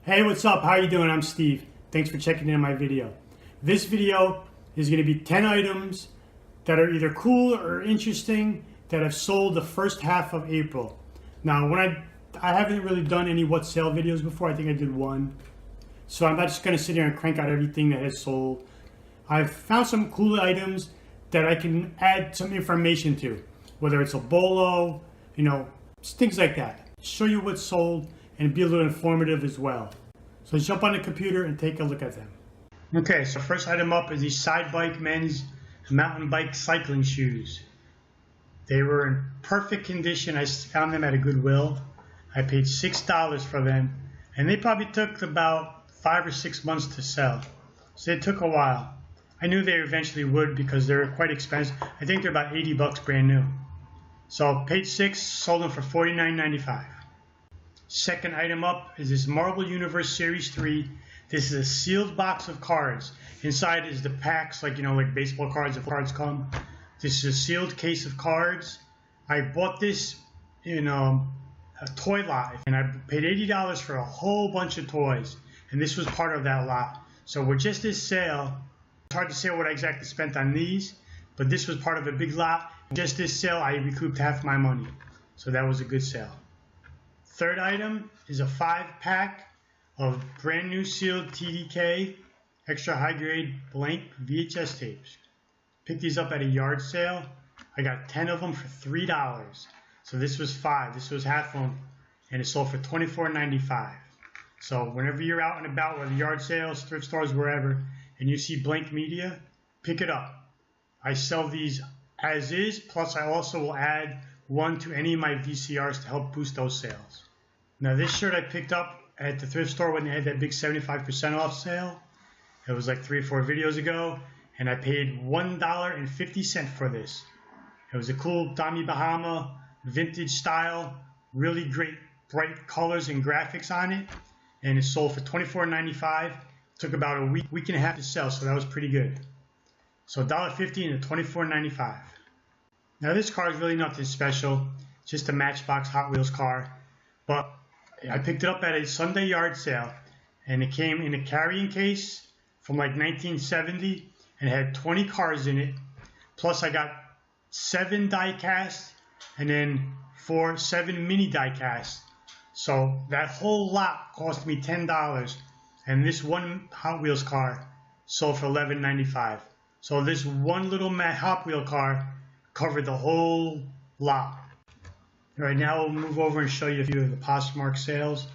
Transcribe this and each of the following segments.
Hey, what's up? How are you doing? I'm Steve. Thanks for checking in my video. This video is going to be 10 items that are either cool or interesting that have sold the first half of April. Now, I haven't really done any what sale videos before. I think I did one. So I'm not just going to sit here and crank out everything that has sold. I've found some cool items that I can add some information to, whether it's a Bolo, things like that. Show you what's sold and be a little informative as well. So let's jump on the computer and take a look at them. Okay, so first item up is these side bike men's mountain bike cycling shoes. They were in perfect condition. I found them at a Goodwill. I paid $6 for them, and they probably took about 5 or 6 months to sell. So it took a while. I knew they eventually would because they're quite expensive. I think they're about 80 bucks brand new. So paid $6, sold them for $49.95. Second item up is this Marvel Universe Series 3. This is a sealed box of cards. Inside is the packs, like baseball cards, if cards come. This is a sealed case of cards. I bought this in a toy lot, and I paid $80 for a whole bunch of toys. And this was part of that lot. So with just this sale, it's hard to say what I exactly spent on these, but this was part of a big lot. Just this sale, I recouped half my money. So that was a good sale. Third item is a 5-pack of brand new sealed TDK extra high grade blank VHS tapes. Picked these up at a yard sale. I got 10 of them for $3. So this was 5. This was half of them, and it sold for $24.95. So whenever you're out and about, whether yard sales, thrift stores, wherever, and you see blank media, pick it up. I sell these as is, plus I also will add one to any of my VCRs to help boost those sales. Now this shirt I picked up at the thrift store when they had that big 75% off sale. It was like 3 or 4 videos ago, and I paid $1.50 for this. It was a cool Tommy Bahama vintage style, really great bright colors and graphics on it, and it sold for $24.95. Took about a week and a half to sell, so that was pretty good. So $1.50 and a $24.95. Now this car is really nothing special, just a Matchbox Hot Wheels car, but I picked it up at a Sunday yard sale, and it came in a carrying case from like 1970 and had 20 cars in it. Plus I got 7 die casts and then 7 mini die casts. So that whole lot cost me $10, and this one Hot Wheels car sold for $11.95. So this one little Hot Wheel car covered the whole lot. All right, now we'll move over and show you a few of the Poshmark sales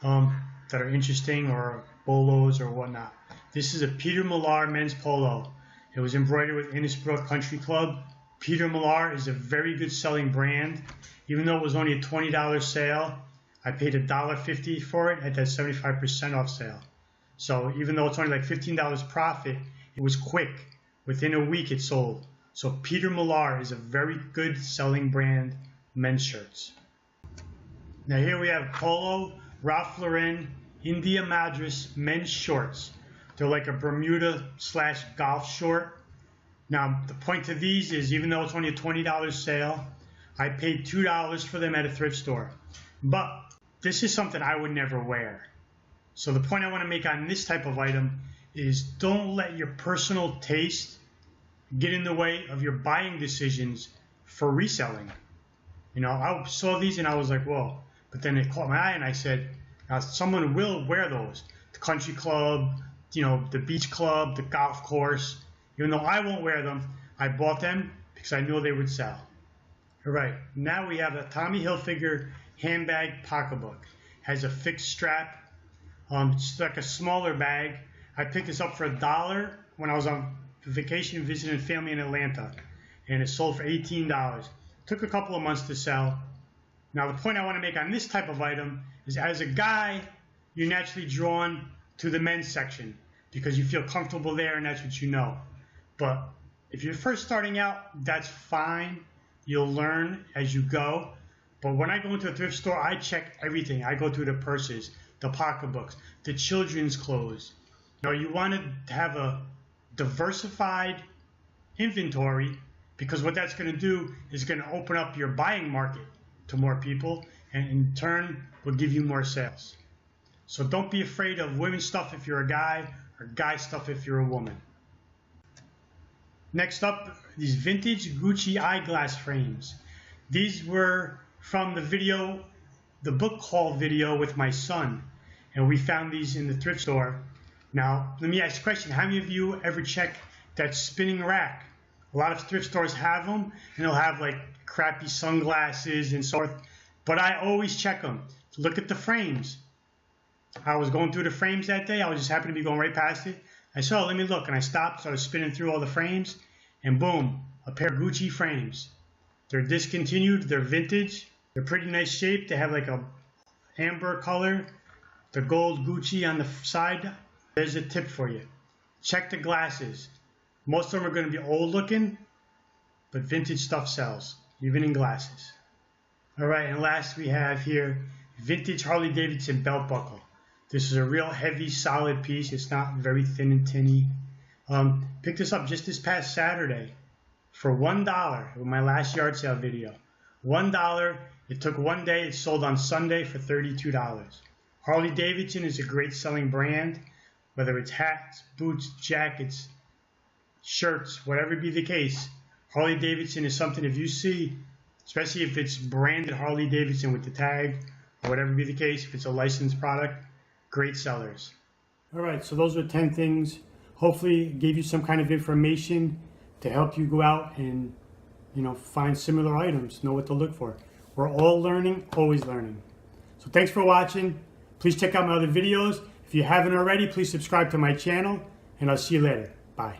that are interesting, or Bolos or whatnot. This is a Peter Millar men's polo. It was embroidered with Innisbrook Country Club. Peter Millar is a very good selling brand. Even though it was only a $20 sale, I paid $1.50 for it at that 75% off sale. So even though it's only like $15 profit, it was quick. Within a week it sold. So Peter Millar is a very good selling brand, men's shirts. Now here we have Polo Ralph Lauren India Madras men's shorts. They're like a Bermuda / golf short. Now the point to these is, even though it's only a $20 sale, I paid $2 for them at a thrift store. But this is something I would never wear. So the point I want to make on this type of item is, don't let your personal taste get in the way of your buying decisions for reselling. I saw these and I was like, whoa. But then it caught my eye and I said, someone will wear those. The country club, the beach club, the golf course. Even though I won't wear them, I bought them because I knew they would sell. All right, now we have a Tommy Hilfiger handbag pocketbook. Has a fixed strap. It's like a smaller bag. I picked this up for $1 when I was on vacation visiting family in Atlanta, and it sold for $18. Took a couple of months to sell. Now the point I want to make on this type of item is, as a guy, you're naturally drawn to the men's section because you feel comfortable there and that's what you know. But if you're first starting out, that's fine. You'll learn as you go. But when I go into a thrift store, I check everything. I go through the purses, the pocketbooks, the children's clothes. You want to have a diversified inventory, because what that's going to do is going to open up your buying market to more people, and in turn will give you more sales. So don't be afraid of women's stuff if you're a guy, or guy stuff if you're a woman. Next up, these vintage Gucci eyeglass frames. These were from the book haul video with my son, and we found these in the thrift store. Now, let me ask you a question. How many of you ever check that spinning rack? A lot of thrift stores have them, and they'll have like crappy sunglasses and so forth, but I always check them. Look at the frames. I was going through the frames that day. I was just happened to be going right past it. I saw, let me look, and I stopped, started spinning through all the frames, and boom, a pair of Gucci frames. They're discontinued, they're vintage, they're pretty nice shape. They have like a amber color, the gold Gucci on the side. There's a tip for you. Check the glasses. Most of them are going to be old looking, but vintage stuff sells, even in glasses. All right, and last we have here, vintage Harley Davidson belt buckle. This is a real heavy, solid piece. It's not very thin and tinny. Picked this up just this past Saturday for $1 with my last yard sale video. $1. It took one day. It sold on Sunday for $32. Harley Davidson is a great selling brand, whether it's hats, boots, jackets, shirts, whatever be the case. Harley Davidson is something, if you see, especially if it's branded Harley Davidson with the tag, or whatever be the case, if it's a licensed product, great sellers. All right, so those are 10 things. Hopefully it gave you some kind of information to help you go out and, find similar items, know what to look for. We're all learning, always learning. So thanks for watching. Please check out my other videos. If you haven't already, please subscribe to my channel, and I'll see you later. Bye.